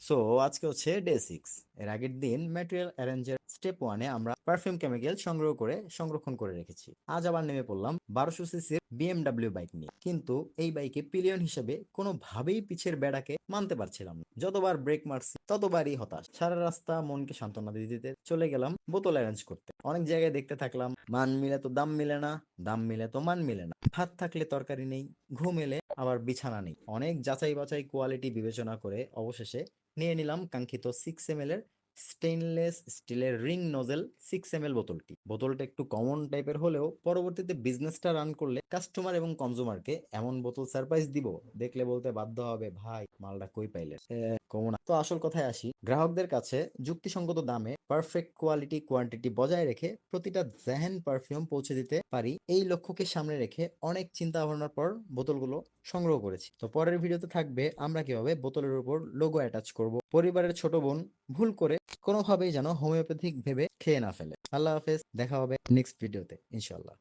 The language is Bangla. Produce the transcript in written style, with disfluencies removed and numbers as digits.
সো আজকে হচ্ছে ডে 6। এর আগের দিন ম্যাটেরিয়াল অ্যারেঞ্জের স্টেপ 1-এ আমরা পারফিউম কেমিক্যাল সংগ্রহ করে সংরক্ষণ করে রেখেছি। আজ আবার নেমে পড়লাম 1200 সিসির বিএমডব্লিউ বাইক নিয়ে। কিন্তু এই বাইকে পিলিয়ন হিসেবে কোনোভাবেই পিছের বেড়াকে মানতে পারছিলাম না। যতবার ব্রেক মারছি ততবারই হতাশ। সারা রাস্তা মনকে সান্ত্বনা দিতে দিতে চলে গেলাম বোতল অ্যারেঞ্জ করতে। অনেক জায়গায় দেখতে থাকলাম, মান মিলে তো দাম মিলে না, দাম মিলে তো মান মিলে না। ভাত থাকলে তরকারি নেই, ঘুম এলে আবার বিছানা নেই। অনেক যাচাই বাছাই কোয়ালিটি বিবেচনা করে অবশেষে নিয়ে নিলাম কাঙ্ক্ষিত 6 ml এর স্টেইনলেস স্টিলের রিং নোজেল 6 ml বোতলটি। বোতলটা একটু কমন টাইপের হলেও পরবর্তীতে বিজনেসটা রান করলে কাস্টমার এবং কনজুমারকে এমন বোতল সারপ্রাইজ দিব, দেখলে বলতে বাধ্য হবে, ভাই মালটা কই পাইলে। কমন। তো আসল কথায় আসি, গ্রাহকদের কাছে যুক্তিসঙ্গত দামে পারফেক্ট কোয়ালিটি কোয়ান্টিটি বজায় রেখে প্রতিটা জেহেন পারফিউম পৌঁছে দিতে পারি, এই লক্ষ্যকে সামনে রেখে অনেক চিন্তা ভাবনার পর বোতলগুলো সংগ্রহ করেছি। তো পরের ভিডিওতে থাকবে আমরা কিভাবে বোতলের উপর লোগো অ্যাটাচ করব, পরিবারের ছোট বোন ভুল করে কোনোভাবেই যেন হোমিওপ্যাথিক ভেবে খেয়ে না ফেলে। আল্লাহ হাফেজ, দেখা হবে নেক্সট ভিডিওতে ইনশাল্লাহ।